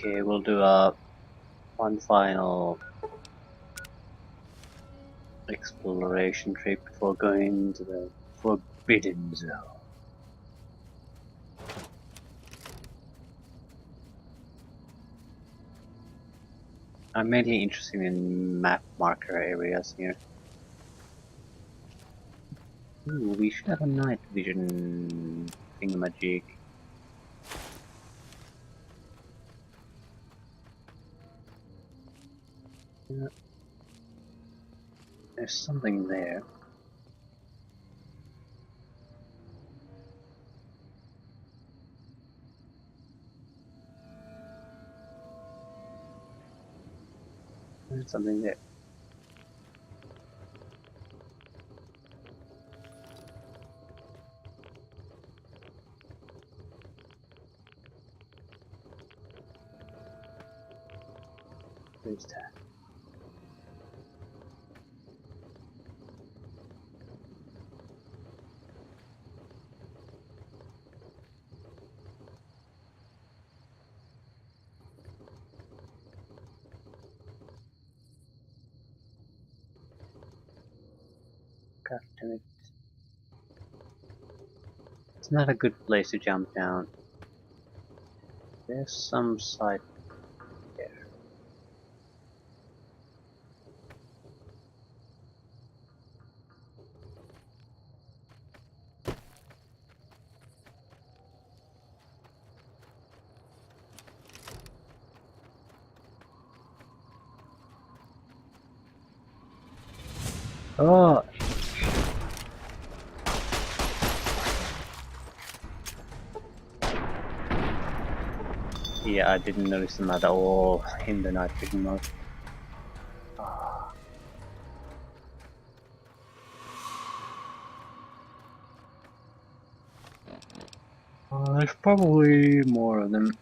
Okay, we'll do a one final exploration trip before going to the Forbidden Zone. I'm mainly interested in map marker areas here. Ooh, we should have a night vision thingamajig. Yeah. There's something there. There's something there. Where's that? God damn it. It's not a good place to jump down. There's some side there. Oh! Yeah, I didn't notice them at all in the night vision mode. There's probably more of them.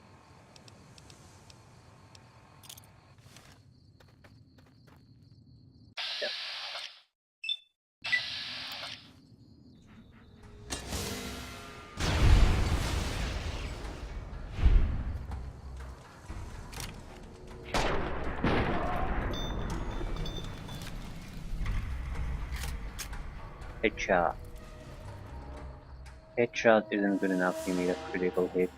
Yep. Headshot. Headshot isn't good enough, you need a critical hit.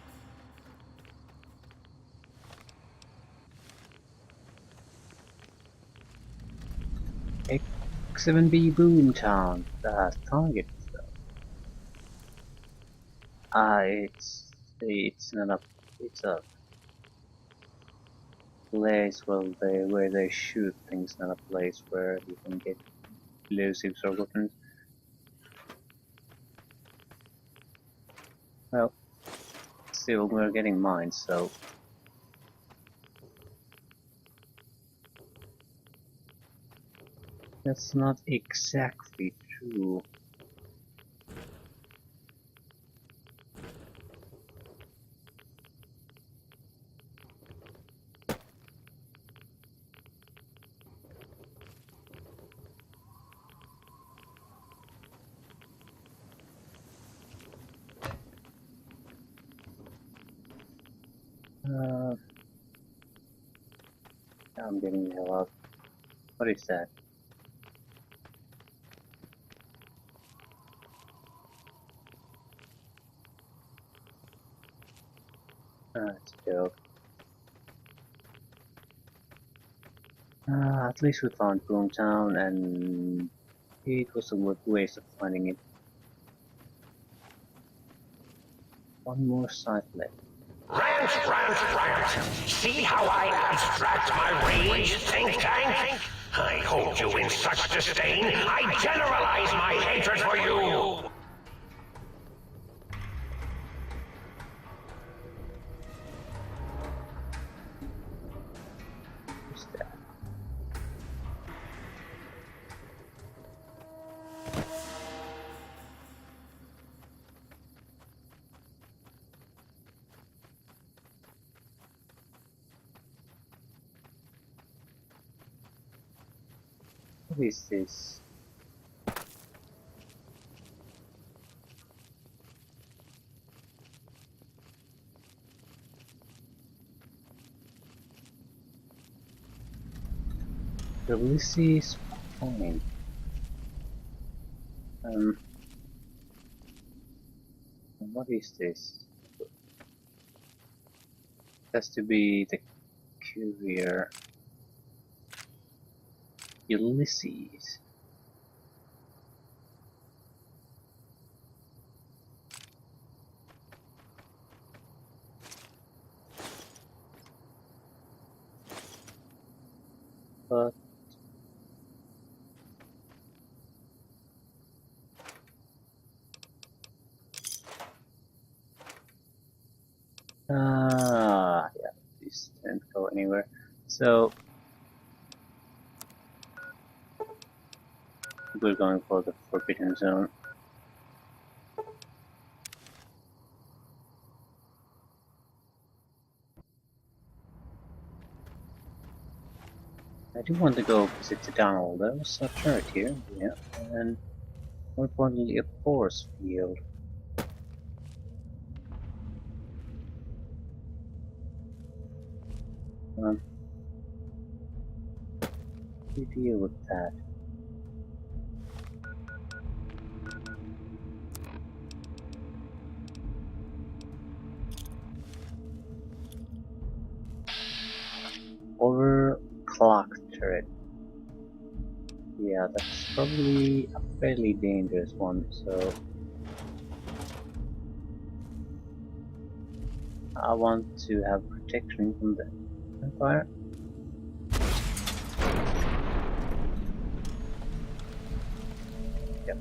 X7B Boomtown. The target though. It's not a it's a place where they shoot things, not a place where you can get explosives or weapons. Well, still we're getting mines, so that's not exactly true. I'm getting the hell out. What is that? It's a joke. At least we found Boomtown, and it was a good waste of finding it. One more site left. Rant, rant, rant. See how I abstract my rage, think tank? I hold you in such disdain, I generalize my hatred for you! What's that? What is this? Ulysses Point. What is this? Has to be the courier Ulysses. But yeah, this didn't go anywhere. So we're going for the Forbidden Zone. I do want to go visit the tunnel. There was a turret here, yeah, and more importantly, a force field. Um, we deal with that. Overclock turret. Yeah, that's probably a fairly dangerous one, so I want to have protection from the Empire. Yep.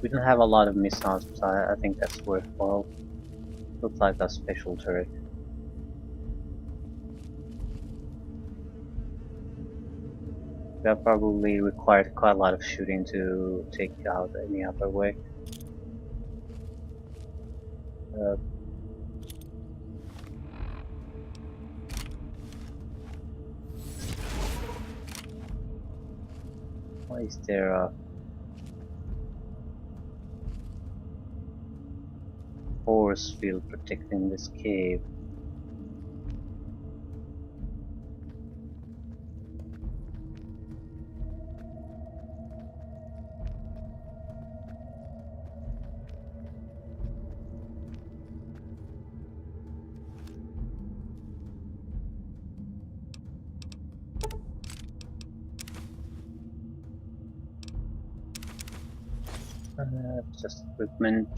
We don't have a lot of missiles, but I think that's worthwhile. Looks like a special turret. That probably required quite a lot of shooting to take out any other way. Uh, why is there a force field protecting this cave? Just equipment.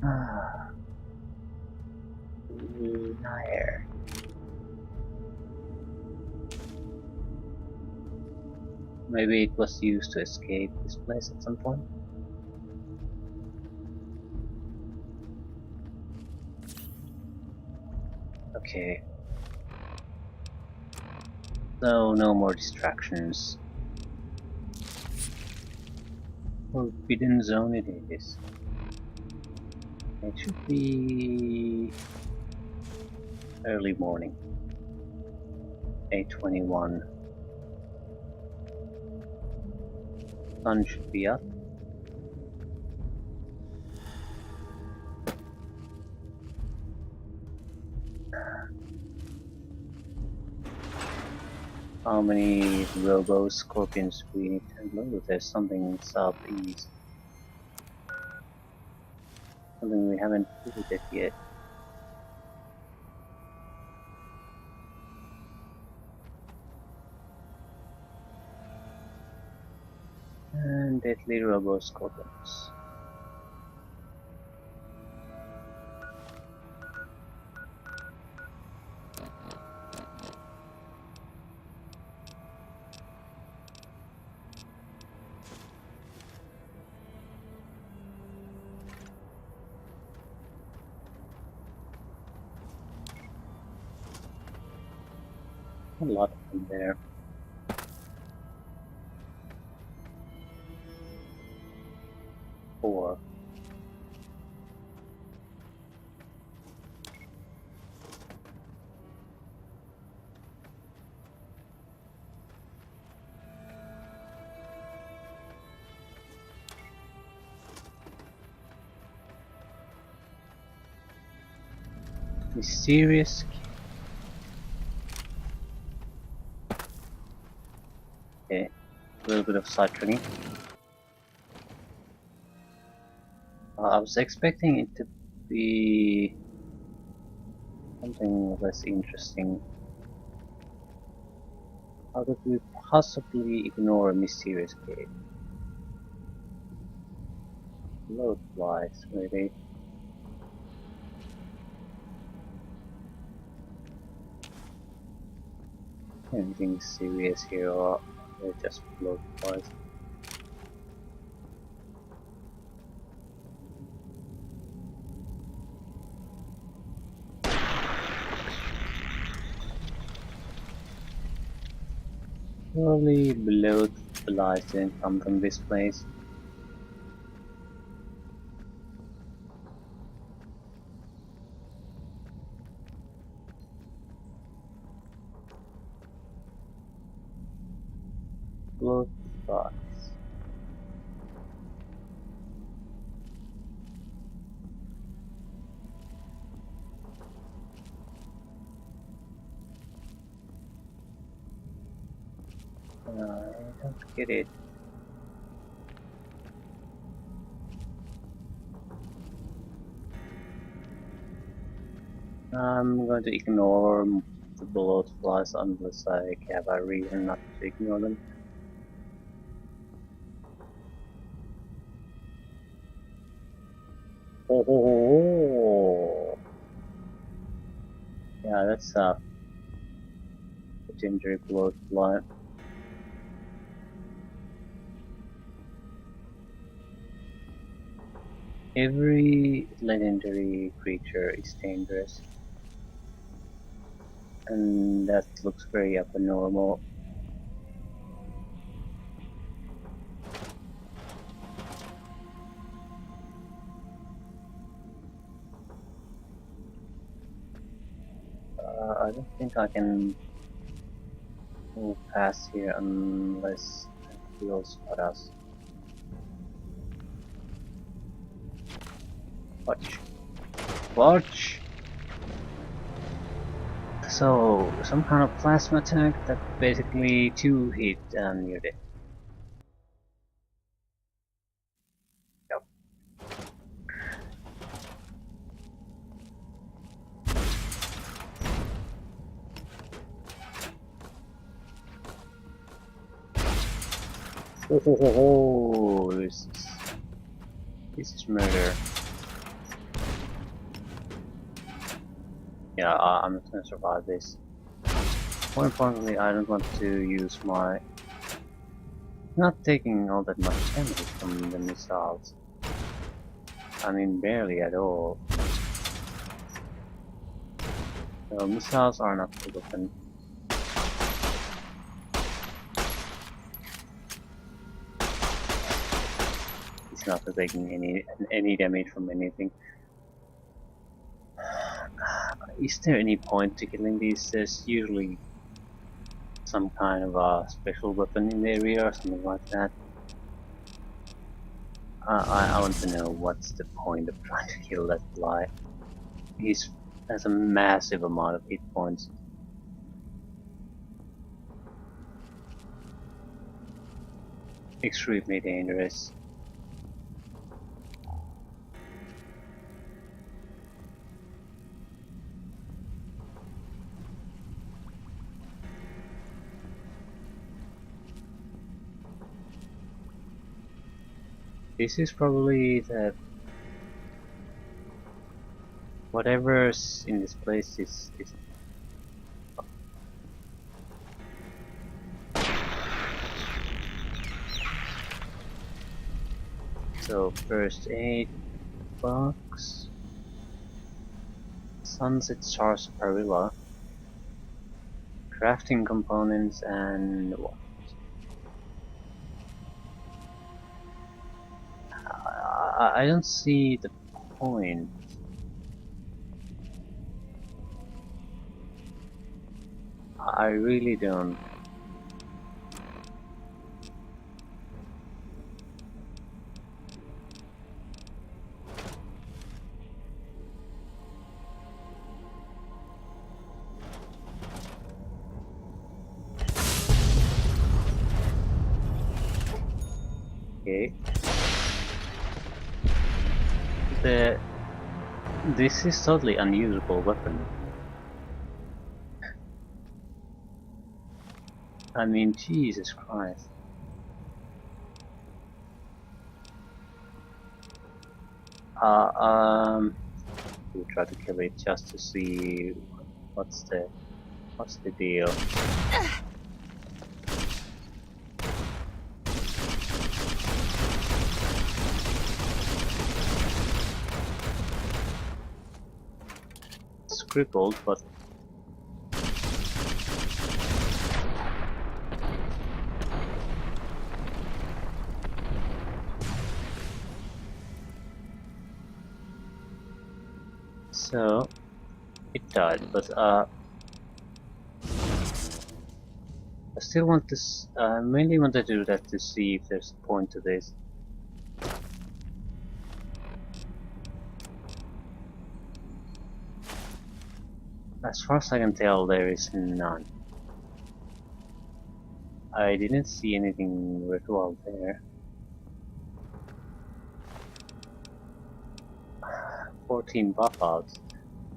Ah, Nair. Maybe it was used to escape this place at some point. Okay. So no more distractions. Forbidden Zone it is. It should be early morning. 8:21. Sun should be up. How many robo scorpions do we need to load? There's something southeast. Something we haven't visited yet. And deadly robo scorpions. A lot of them there. Four. Mysterious. Okay, a little bit of side tracking. I was expecting it to be something less interesting. How could we possibly ignore a mysterious cave? Bloatflies, really? Anything serious here, or just bloatflies? Probably bloatflies didn't come from this place. Bloatflies. I don't get it. I'm going to ignore the bloatflies unless I have a reason not to ignore them. Oh, yeah, that's a legendary bloatfly. Every legendary creature is dangerous, and that looks very abnormal. I don't think I can move past here unless he will spot us. Watch. Watch! So, some kind of plasma attack that basically 2 hit and you're dead. Yep. Oh, this is murder. Yeah, I'm not gonna survive this. More importantly, I don't want to use my... Not taking all that much damage from the missiles. I mean, barely at all. So missiles are not a weapon. It's not taking any damage from anything. Is there any point to killing these? There's usually some kind of a special weapon in the area or something like that. I want to know what's the point of trying to kill that fly. He has a massive amount of hit points. Extremely dangerous. This is probably the... Whatever's in this place is... So, first aid box... Sunset Stars Parilla... Crafting components and... what? I don't see the point. I really don't. This is totally unusable weapon. I mean, Jesus Christ. We'll try to kill it just to see what's the deal. It's crippled, but so it died, but I still want to. Mainly want to do that to see if there's a point to this. As far as I can tell, there is none. I didn't see anything ritual there. 14 buff outs,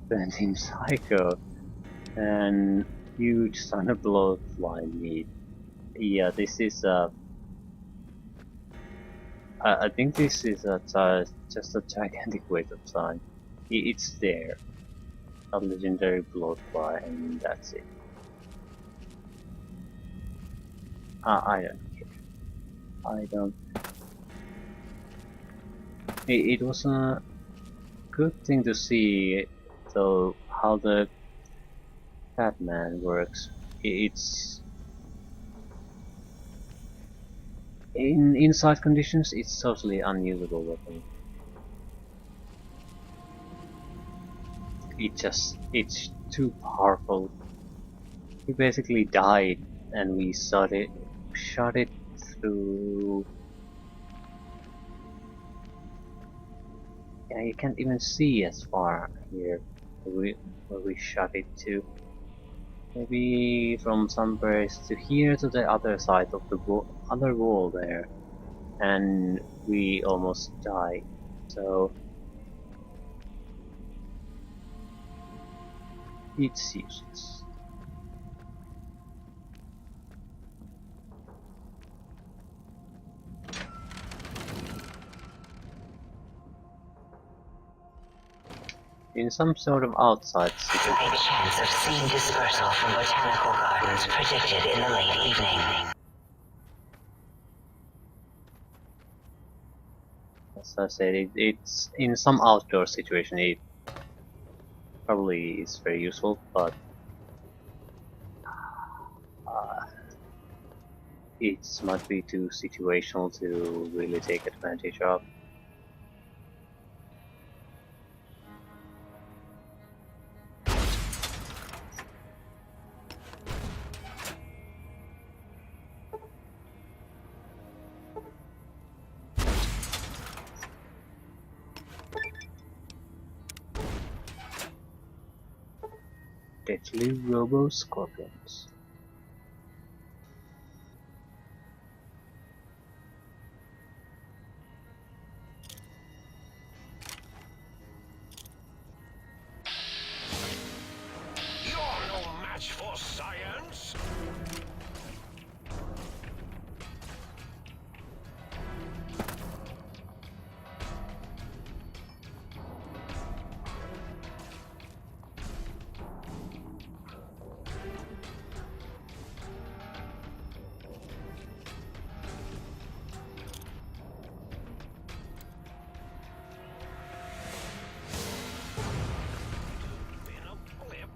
17 psycho, and huge ton of bloatfly meat. Yeah, this is I think this is just a gigantic waste of time. It's there. A legendary bloatfly, and that's it. I don't care. I don't. It was a good thing to see, though, how the Batman works. It's in inside conditions, it's totally unusable weapon. It's too powerful. He basically died, and we shot it through. Yeah, you can't even see as far here where we shot it to. Maybe from some place to here to the other side of the other wall there, and we almost died. So it's useless. In some sort of outside situation. High chance of seeing dispersal from botanical gardens predicted in the late evening. As I said, it's in some outdoor situation. It probably is very useful, but it might be too situational to really take advantage of. Deadly Robo Scorpions. You're no match for science. Been a blip.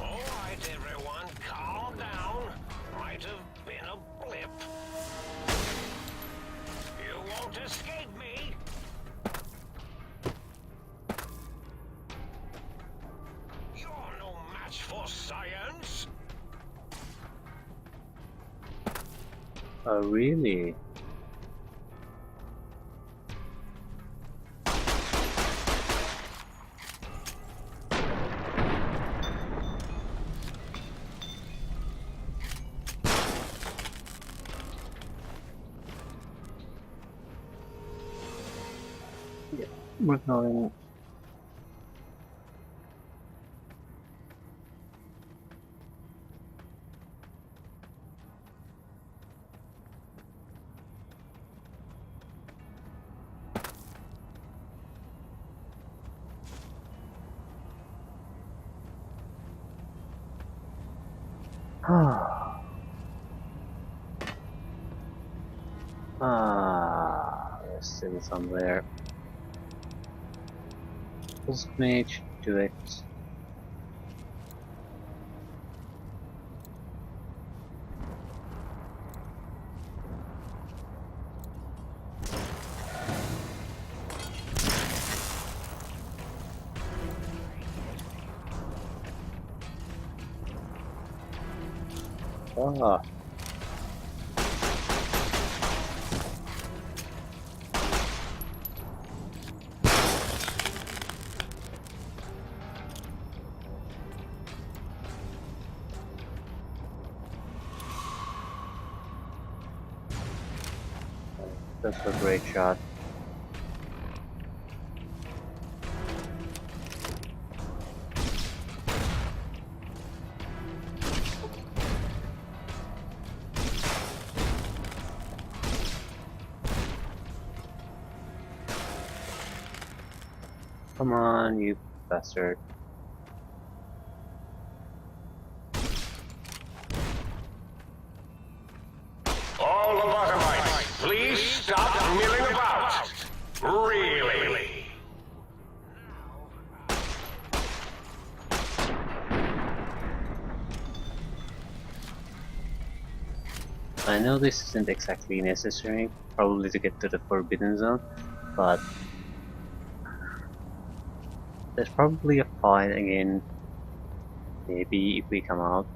All right, everyone, calm down. Might have been a blip. You won't escape me. You're no match for science. Oh, really? Yeah, we're going. There's still somewhere. Pulse mage, do it. Ah, that's a great shot. Come on, you bastard. All the bottomites, please stop milling about. Really? I know this isn't exactly necessary, probably to get to the Forbidden Zone, but there's probably a fight again, maybe if we come out.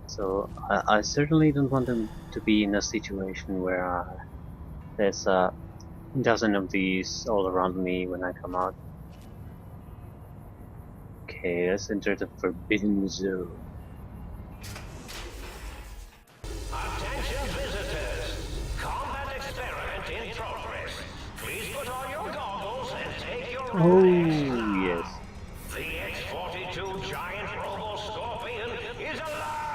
So I certainly don't want them to be in a situation where there's a dozen of these all around me when I come out. Okay, let's enter the Forbidden Zone. Attention visitors. Combat experiment in progress. Please put on your goggles and take your Oh, place. yes. The X-42 giant robo-scorpion is alive!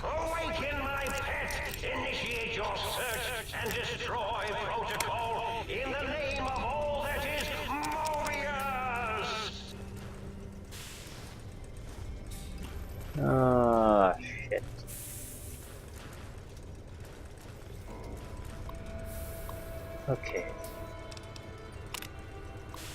Awaken, my pet! Initiate your search and destroy protocol in the name of all that is Mobius! Ah, shit. Okay.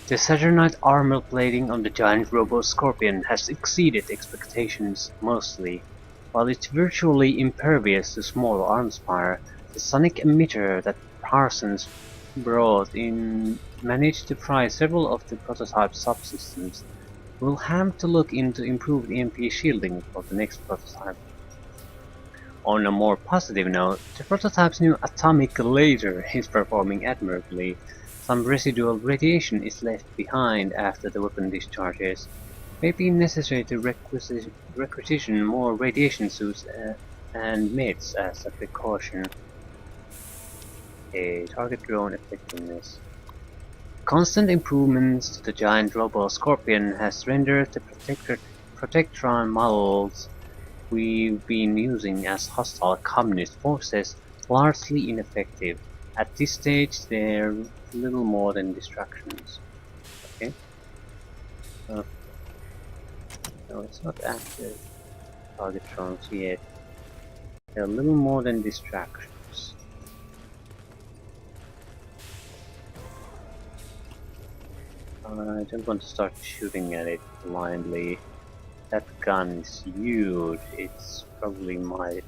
The Saturnite armor plating on the giant robo-scorpion has exceeded expectations mostly. While it's virtually impervious to small arms fire, the sonic emitter that Parsons brought in managed to fry several of the prototype subsystems. We'll have to look into improved EMP shielding for the next prototype. On a more positive note, the prototype's new atomic laser is performing admirably. Some residual radiation is left behind after the weapon discharges. May be necessary to requisition more radiation suits and meds as a precaution. A target drone effectiveness. Constant improvements to the giant robo-scorpion has rendered the Protectron models we've been using as hostile communist forces largely ineffective. At this stage, they're little more than distractions. Okay. No, it's not active. Target drones yet. They're a little more than distractions. I don't want to start shooting at it blindly. That gun is huge. It's probably my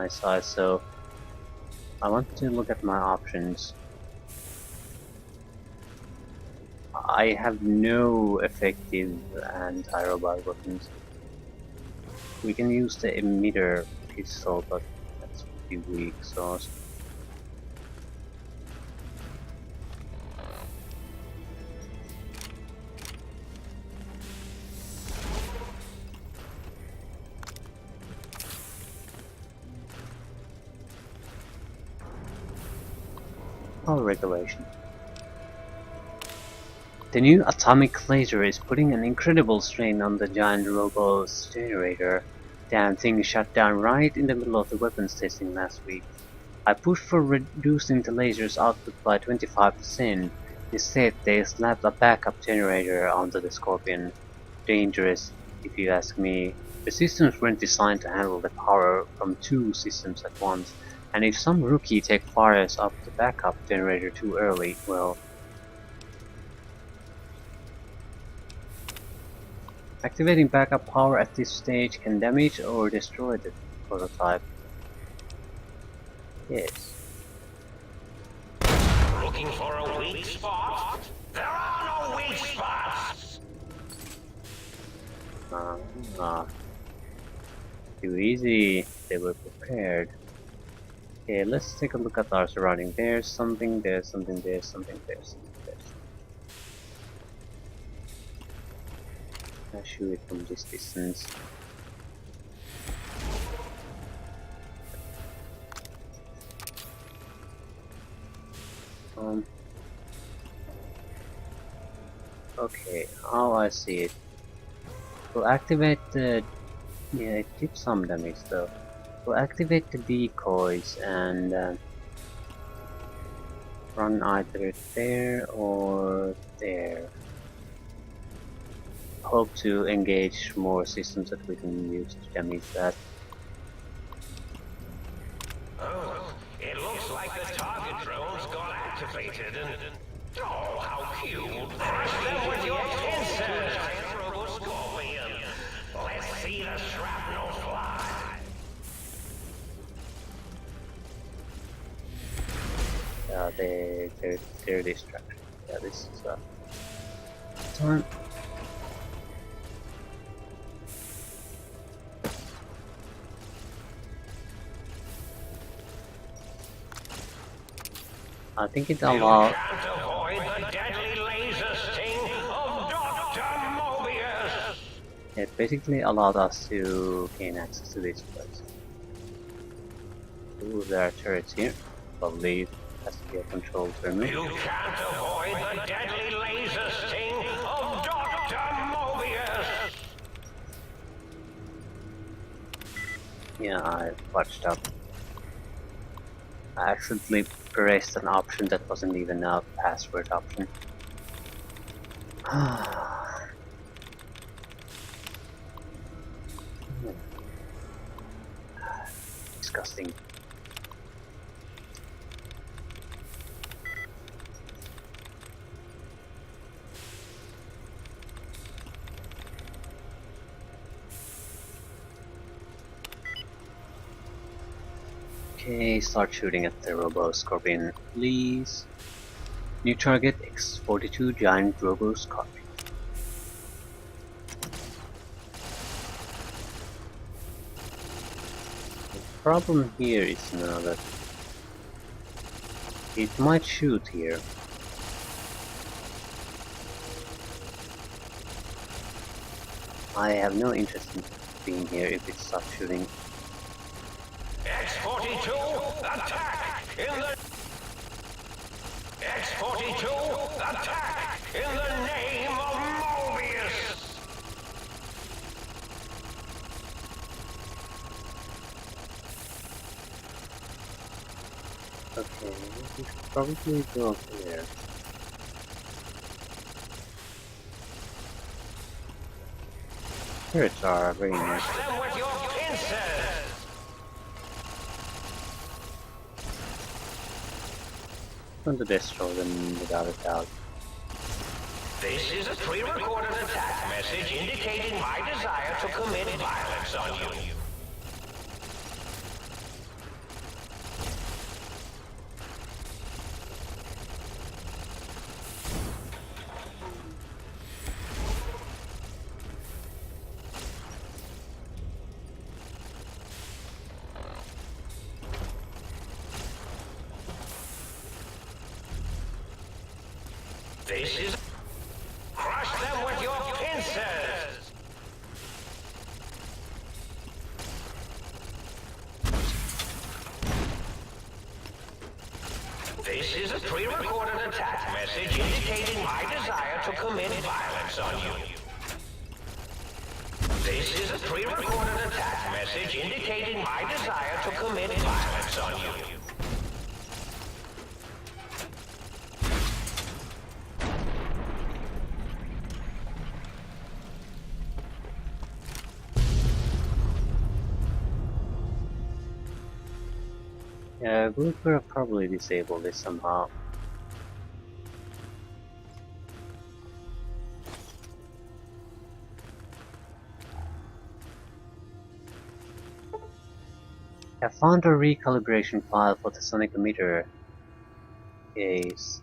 size, so I want to look at my options. I have no effective anti-robot weapons. We can use the emitter pistol, but that's pretty weak, so Power regulation. The new atomic laser is putting an incredible strain on the giant robo's generator. Damn thing shut down right in the middle of the weapons testing last week. I pushed for reducing the laser's output by 25%. Instead, they slapped a backup generator onto the Scorpion. Dangerous, if you ask me. The systems weren't designed to handle the power from two systems at once, and if some rookie tech fires up the backup generator too early, well... Activating backup power at this stage can damage or destroy the prototype. Yes. Looking for a weak spot? There are no weak spots! Too easy. They were prepared. Okay, let's take a look at our surrounding. There's something, there's something, there's something, there's something, there's something. I'll shoot it from this distance. Okay, how I see it. We'll activate the... yeah, it did some damage though. We'll activate the decoys and run either there or there. Hope to engage more systems that we can use to damage that. Oh, it looks like the target drones got activated and... oh, how cute! Crush them with your pincers, Scorpion! Let's see the shrapnel fly! Yeah, they're distracted. Yeah, this is time. I think it allowed... You can't avoid the deadly laser sting of Dr. Mobius! it basically allowed us to gain access to this place. Ooh, there are turrets here. Probably it has to be a control terminal. You can't avoid the deadly laser sting of Dr. Mobius! Yeah, I watched up. I accidentally pressed an option that wasn't even a password option. Disgusting. Okay, start shooting at the Robo Scorpion, please. New target X-42 Giant Robo Scorpion. The problem here is now that it might shoot here. I have no interest in being here if it stops shooting. X-42, attack! In the... X-42, attack! In the name of Mobius! Okay, we should probably go here. Turrets are very nice. Crush them with your pincers! I'm going to destroy them without a doubt. This is a pre-recorded attack message indicating my desire to commit violence on you. This is... crush them with your pincers! This This is a pre-recorded attack message indicating my desire to commit violence on you. This is a pre-recorded attack message indicating my desire to commit violence on you. Yeah, we could have probably disabled this somehow. I found a recalibration file for the sonic emitter case.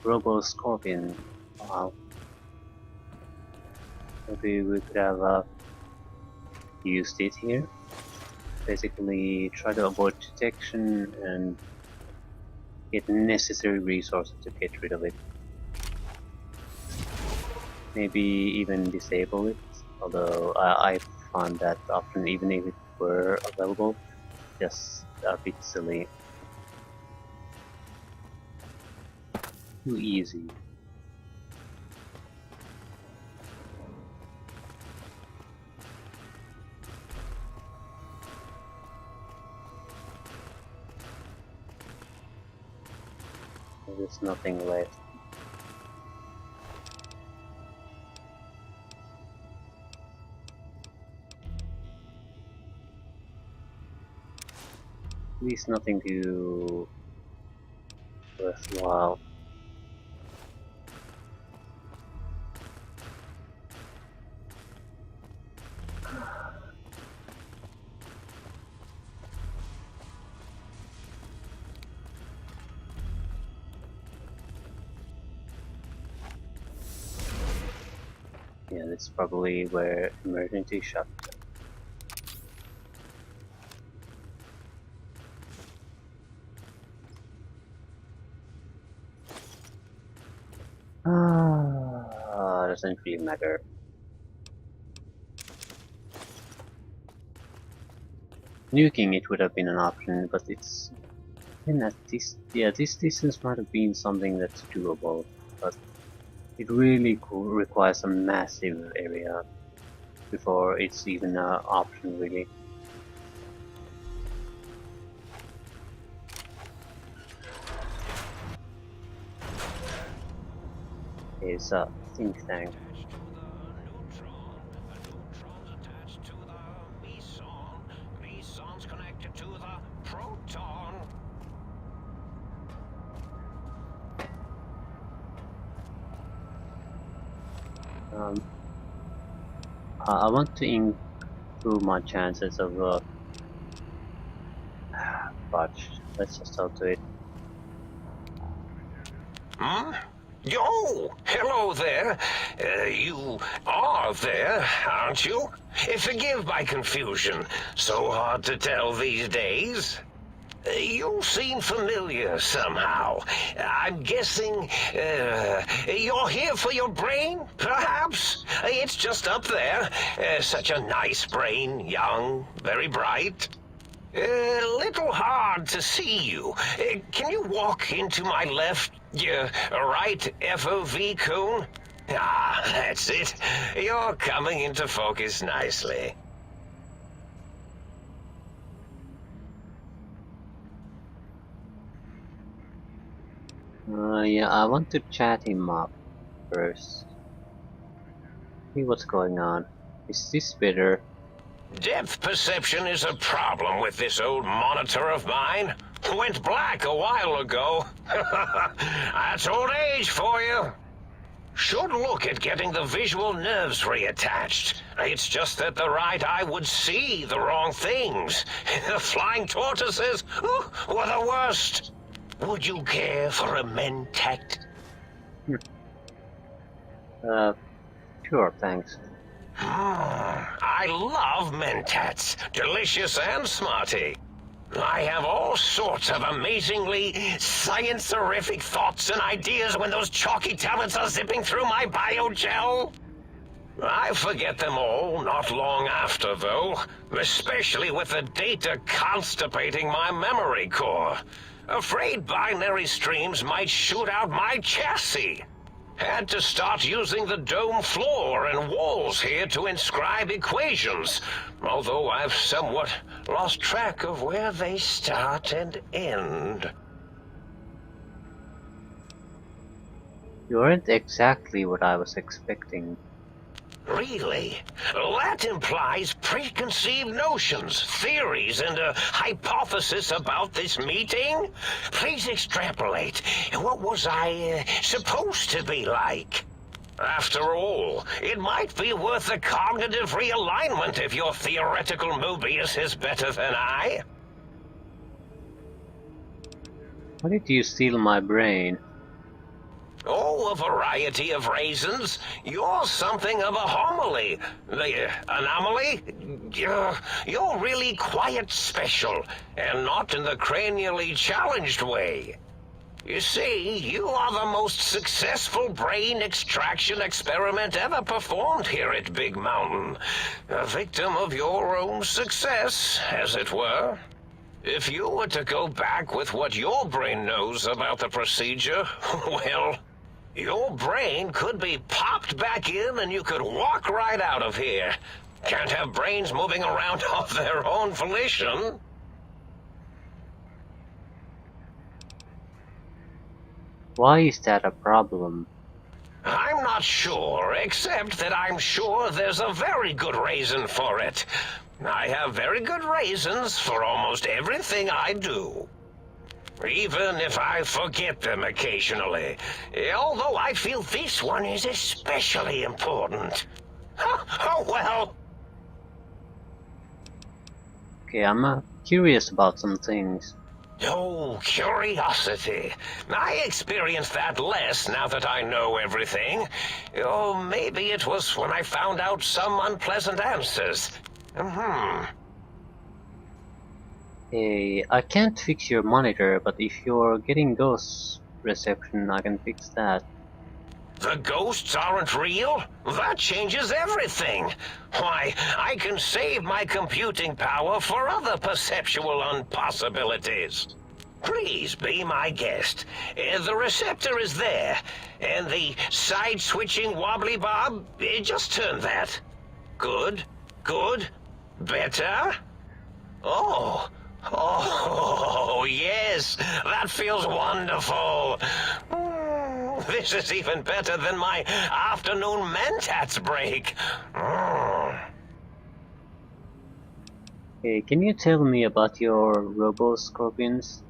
Robo Scorpion. Wow. Maybe we could have used it here. Basically, try to avoid detection and get necessary resources to get rid of it. Maybe even disable it, although I found that option, even if it were available, just a bit silly. Too easy. There's nothing left. At least nothing too worthwhile. Yeah, that's probably where emergency shut. Doesn't really matter. Nuking it would have been an option, but it's in that this distance might have been something that's doable, but it really requires a massive area before it's even an option, really. It's a think tank. I want to improve my chances of fudge. Let's just talk to it. Hmm? Yo! Hello there. You are there, aren't you? Forgive my confusion. So hard to tell these days. You seem familiar somehow. I'm guessing you're here for your brain, perhaps? It's just up there. Such a nice brain, young, very bright. Little hard to see you. Can you walk into my left, right FOV cone? Ah, that's it. You're coming into focus nicely. Yeah, I want to chat him up first. See what's going on. Is this better? Depth perception is a problem with this old monitor of mine. Went black a while ago. That's old age for you. Should look at getting the visual nerves reattached. It's just that the right eye would see the wrong things. Flying tortoises were the worst. Would you care for a mentat? Sure, thanks. I love mentats. Delicious and smarty. I have all sorts of amazingly science-terrific thoughts and ideas when those chalky tablets are zipping through my biogel. I forget them all not long after, though, especially with the data constipating my memory core. Afraid binary streams might shoot out my chassis. Had to start using the dome floor and walls here to inscribe equations, although I've somewhat lost track of where they start and end. You aren't exactly what I was expecting. Really? That implies preconceived notions, theories, and a hypothesis about this meeting? Please extrapolate. What was I supposed to be like? After all, it might be worth a cognitive realignment if your theoretical Mobius is better than I. Why did you steal my brain? Oh, a variety of reasons. You're something of a homily. The anomaly? You're really quite special, and not in the cranially challenged way. You see, you are the most successful brain extraction experiment ever performed here at Big Mountain. A victim of your own success, as it were. If you were to go back with what your brain knows about the procedure, well, your brain could be popped back in and you could walk right out of here. Can't have brains moving around of their own volition. Why is that a problem? I'm not sure, except that I'm sure there's a very good reason for it. I have very good reasons for almost everything I do. Even if I forget them occasionally. Although I feel this one is especially important. Oh well. Okay, I'm curious about some things. Oh, curiosity. I experience that less now that I know everything. Oh, maybe it was when I found out some unpleasant answers. Hey, I can't fix your monitor, but if you're getting ghost reception, I can fix that. The ghosts aren't real? That changes everything. Why, I can save my computing power for other perceptual impossibilities. Please be my guest. The receptor is there, and the side-switching wobbly bob, just turn that. Good, good, better. Oh, yes, that feels wonderful. This is even better than my afternoon Mentats break. Hey, can you tell me about your robo-scorpions?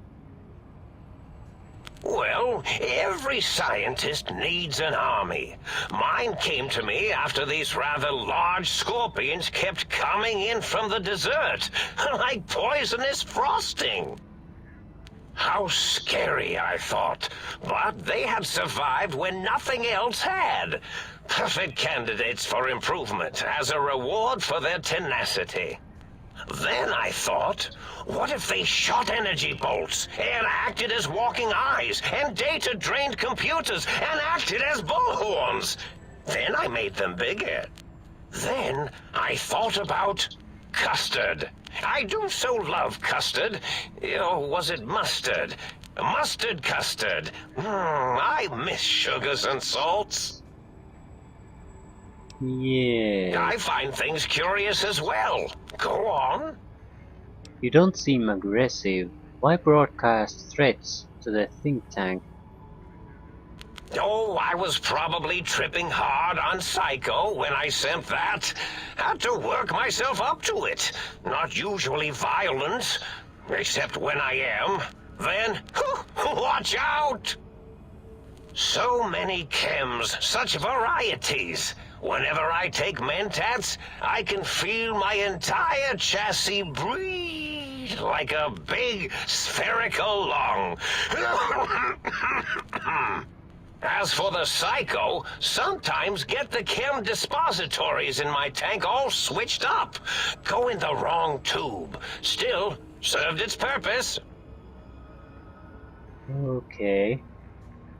Well, every scientist needs an army. Mine came to me after these rather large scorpions kept coming in from the desert, like poisonous frosting. How scary, I thought, but they had survived when nothing else had. Perfect candidates for improvement as a reward for their tenacity. Then I thought, what if they shot energy bolts and acted as walking eyes and data-drained computers and acted as bullhorns? Then I made them bigger. Then I thought about custard. I do so love custard. Or was it mustard? Mustard custard. I miss sugars and salts. Yeah. I find things curious as well. Go on. You don't seem aggressive. Why broadcast threats to the think tank? Oh, I was probably tripping hard on Psycho when I sent that. Had to work myself up to it. Not usually violent, except when I am. Then, watch out! So many chems, such varieties. Whenever I take Mentats, I can feel my entire chassis breathe like a big spherical lung. As for the Psycho, sometimes get the chem dispositories in my tank all switched up. Go in the wrong tube. Still, served its purpose. Okay.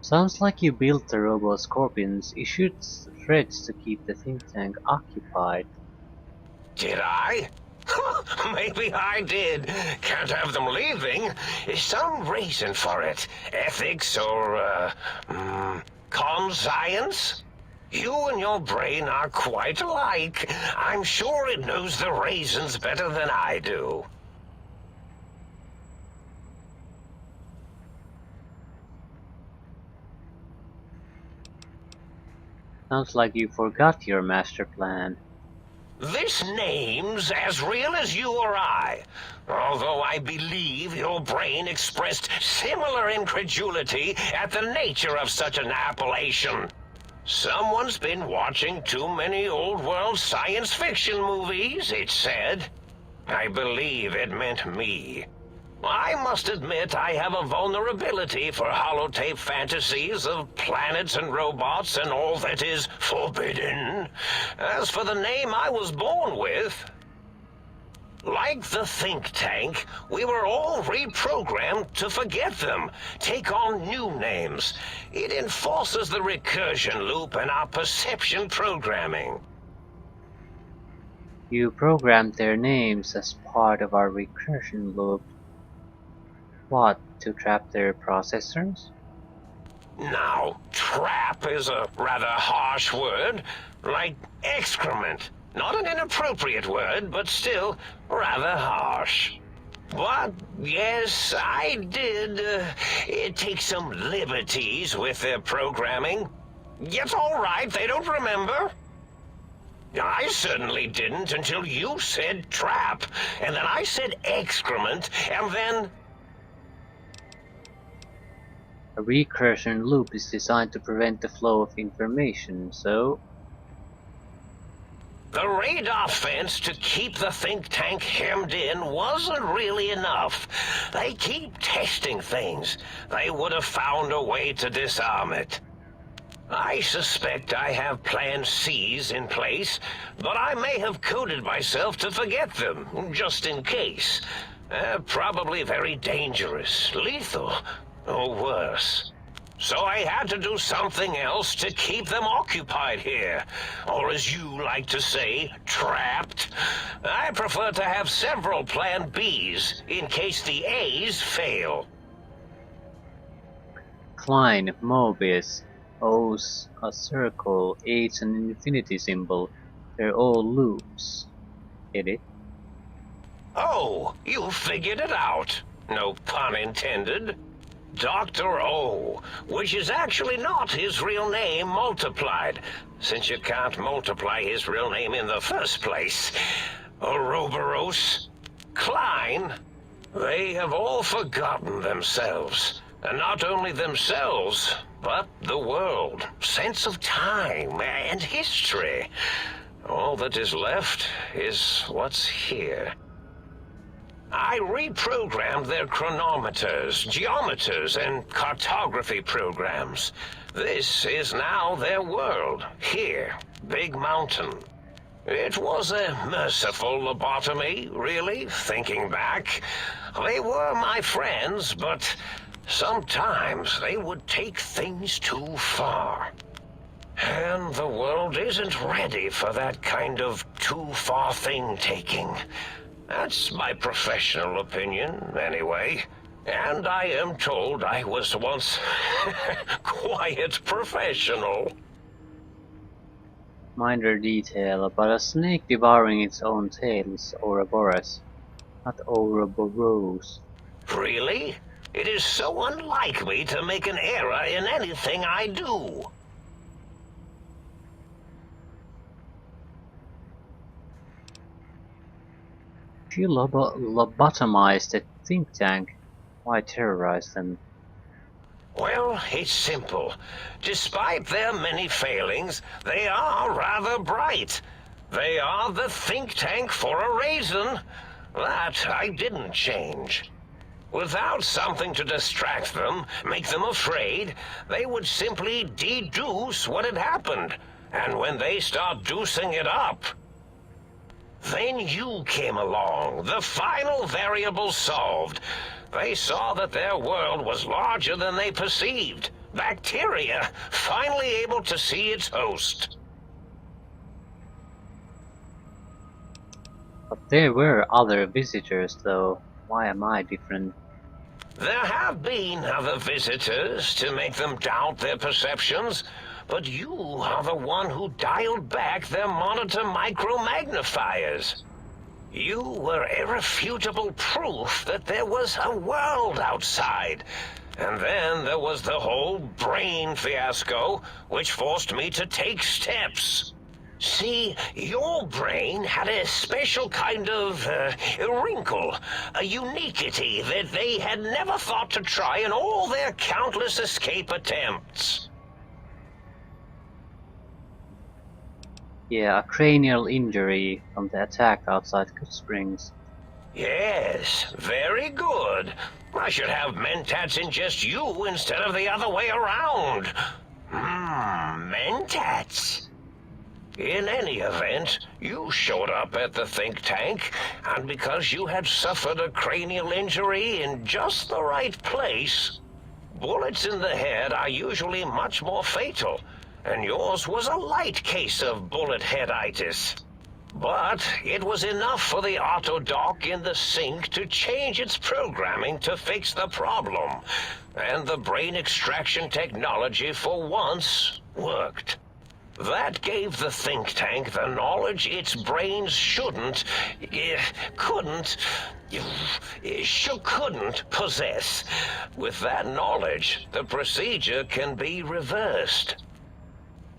Sounds like you built the robo-scorpions. It shoots threads to keep the think tank occupied. Did I? Maybe I did. Can't have them leaving. Some reason for it. Ethics or, conscience? You and your brain are quite alike. I'm sure it knows the reasons better than I do. Sounds like you forgot your master plan. This name's as real as you or I. Although I believe your brain expressed similar incredulity at the nature of such an appellation. Someone's been watching too many old-world science fiction movies, it said. I believe it meant me. I must admit I have a vulnerability for holotape fantasies of planets and robots and all that is forbidden. As for the name I was born with, like the think tank, we were all reprogrammed to forget them, take on new names. It enforces the recursion loop in our perception programming. You programmed their names as part of our recursion loop. What, to trap their processors? Now, trap is a rather harsh word, like excrement. Not an inappropriate word, but still rather harsh. But, yes, I did take some liberties with their programming. It's all right, they don't remember. I certainly didn't until you said trap, and then I said excrement, and then... A recursion loop is designed to prevent the flow of information, so... The radar fence to keep the think tank hemmed in wasn't really enough. They keep testing things. They would have found a way to disarm it. I suspect I have Plan C's in place, but I may have coded myself to forget them, just in case. Probably very dangerous, lethal, or worse. So I had to do something else to keep them occupied here. Or as you like to say, trapped. I prefer to have several Plan Bs in case the A's fail. Klein, Mobius, O's a circle, A's an infinity symbol. They're all loops. Get it? Oh, you figured it out. No pun intended. Dr. O, which is actually not his real name multiplied, since you can't multiply his real name in the first place. Ouroboros, Klein, they have all forgotten themselves. And not only themselves, but the world, sense of time and history. All that is left is what's here. I reprogrammed their chronometers, geometers, and cartography programs. This is now their world, here, Big Mountain. It was a merciful lobotomy, really, thinking back. They were my friends, but sometimes they would take things too far. And the world isn't ready for that kind of too-far thing-taking. That's my professional opinion, anyway. And I am told I was once quite professional. Minor detail, but a snake devouring its own tail is Ouroboros, not Ouroboros. Really? It is so unlike me to make an error in anything I do. If you lobotomize the think tank, why terrorize them? Well, it's simple. Despite their many failings, they are rather bright. They are the think tank for a reason. That I didn't change. Without something to distract them, make them afraid, they would simply deduce what had happened. And when they start deucing it up, then you came along, the final variable solved. They saw that their world was larger than they perceived. Bacteria, finally able to see its host. But there were other visitors though. Why am I different? There have been other visitors to make them doubt their perceptions, but you are the one who dialed back their monitor micromagnifiers. You were irrefutable proof that there was a world outside. And then there was the whole brain fiasco, which forced me to take steps. See, your brain had a special kind of wrinkle, a uniquity that they had never thought to try in all their countless escape attempts. Yeah, a cranial injury from the attack outside Good Springs. Yes, very good. I should have mentats ingest you instead of the other way around. Mentats. In any event, you showed up at the think tank, and because you had suffered a cranial injury in just the right place, bullets in the head are usually much more fatal, and yours was a light case of bullet headitis. But it was enough for the autodock in the sink to change its programming to fix the problem, and the brain extraction technology for once worked. That gave the think tank the knowledge its brains couldn't possess. With that knowledge, the procedure can be reversed.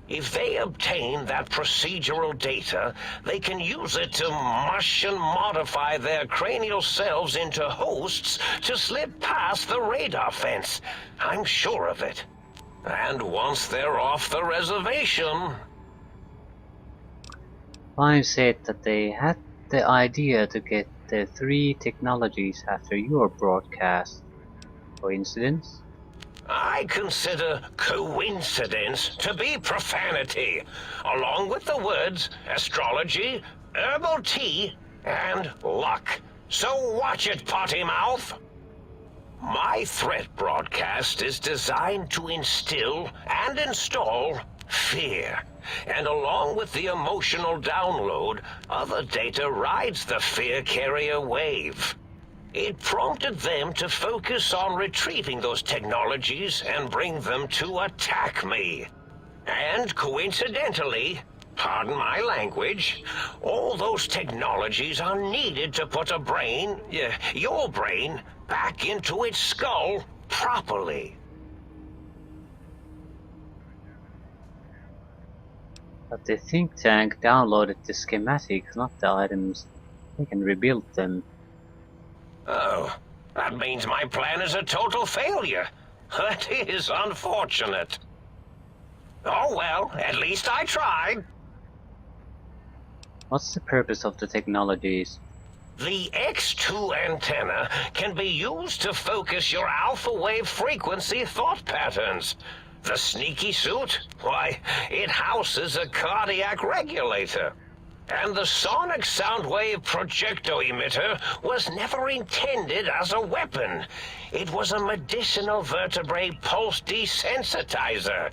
If they obtain that procedural data, they can use it to mush and modify their cranial cells into hosts to slip past the radar fence. I'm sure of it. And once they're off the reservation... Clive said that they had the idea to get the 3 technologies after your broadcast. Coincidence? I consider coincidence to be profanity, along with the words astrology, herbal tea, and luck. So watch it, potty mouth! My threat broadcast is designed to instill and install fear, and along with the emotional download, other data rides the fear carrier wave. It prompted them to focus on retrieving those technologies and bring them to attack me. And coincidentally, pardon my language, all those technologies are needed to put a brain, your brain, back into its skull properly. But the think tank downloaded the schematics, not the items. They can rebuild them. Oh, that means my plan is a total failure. That is unfortunate. Oh well, at least I tried. What's the purpose of the technologies? The X2 antenna can be used to focus your alpha wave frequency thought patterns. The sneaky suit? Why, it houses a cardiac regulator. And the sonic sound wave projecto emitter was never intended as a weapon. It was a medicinal vertebrae pulse desensitizer.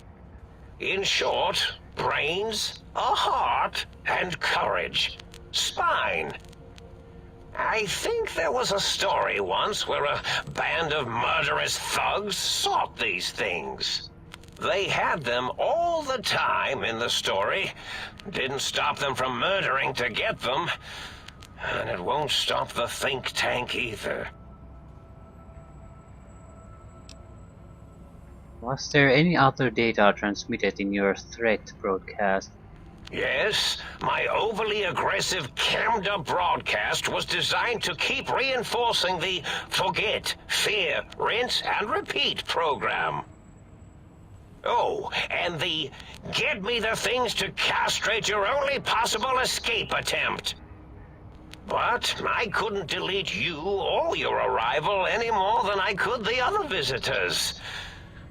In short, brains, a heart, and courage. Spine. I think there was a story once where a band of murderous thugs sought these things. They had them all the time in the story. Didn't stop them from murdering to get them. And it won't stop the think tank either. Was there any other data transmitted in your threat broadcast? Yes, my overly aggressive cammed-up broadcast was designed to keep reinforcing the forget, fear, rinse, and repeat program. Oh, and the get me the things to castrate your only possible escape attempt. But I couldn't delete you or your arrival any more than I could the other visitors.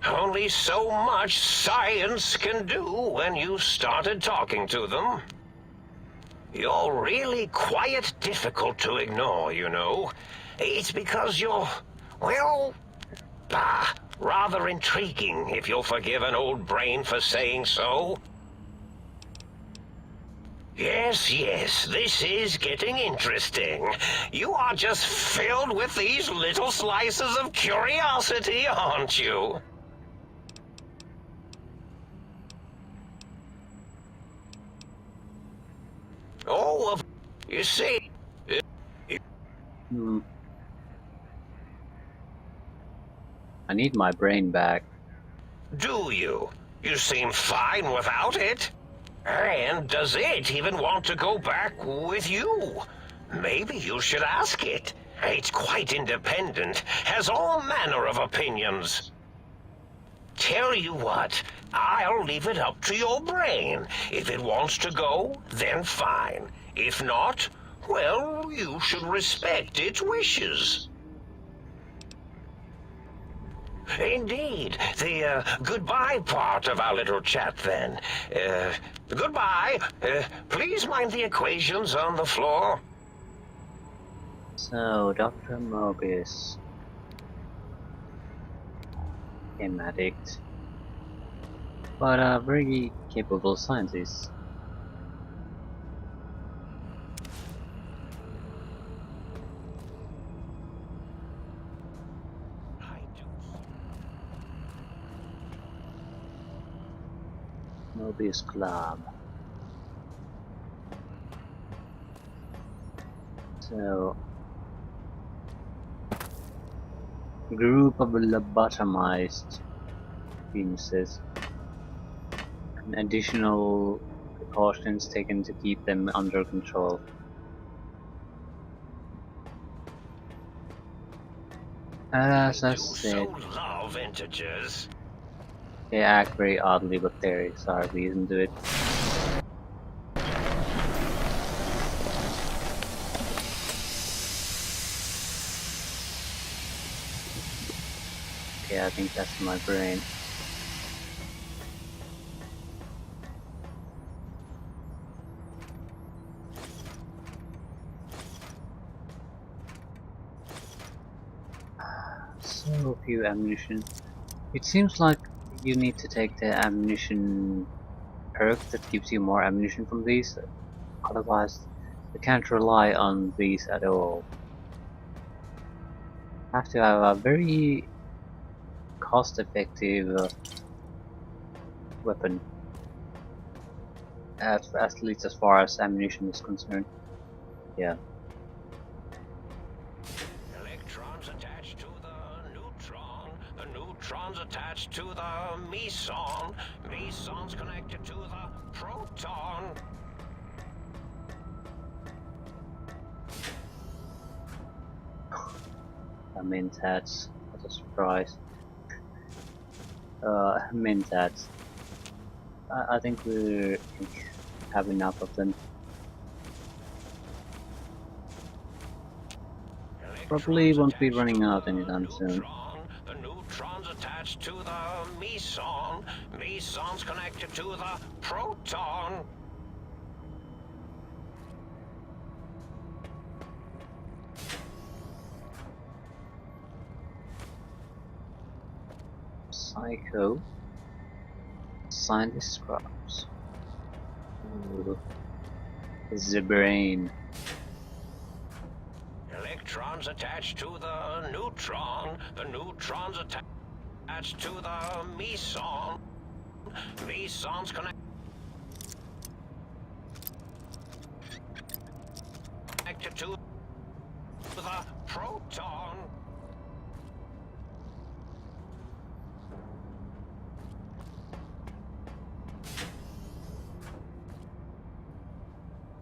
Only so much science can do when you started talking to them. You're really quite difficult to ignore, you know. It's because you're, well, rather intriguing, if you'll forgive an old brain for saying so. Yes, yes, this is getting interesting. You are just filled with these little slices of curiosity, aren't you? Oh, you see, Hmm. I need my brain back. do you? You seem fine without it. And does it even want to go back with you? Maybe you should ask it. It's quite independent, has all manner of opinions. Tell you what, I'll leave it up to your brain. If it wants to go, then fine. If not, well, you should respect its wishes. Indeed. The goodbye part of our little chat, then. Goodbye. Please mind the equations on the floor. So, Dr. Mobius. Game addict. But a very capable scientist. Mobius Club. So, group of lobotomized penises. And additional precautions taken to keep them under control. As I said, so love integers. they act very oddly, but there is our reason to it. Okay, I think that's my brain. So few ammunition. It seems like you need to take the ammunition perk that gives you more ammunition from these, otherwise you can't rely on these at all. Have to have a very cost-effective weapon, at least as far as ammunition is concerned. Yeah. Electrons attached to the neutrons attached to the mesons connected to the proton. Mentats. What a surprise. Mentats. I think we have enough of them. Probably won't be running out anytime soon. The neutrons attached to the mesons connected to the proton. Psycho. Scientist scrubs. Ooh. The brain. Electrons attached to the neutrons attached to the mesons connected to the proton.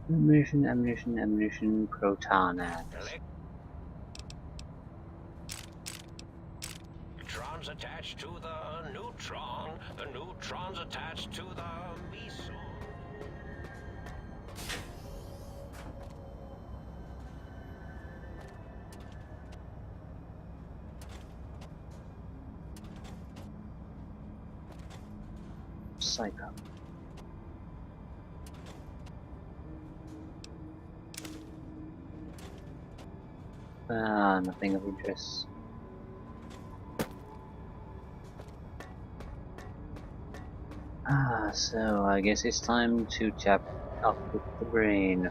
Ammunition, protonats. Electrons attached to the neutrons attached to the meson. Psycho. Nothing of interest. So I guess it's time to Up with the brain.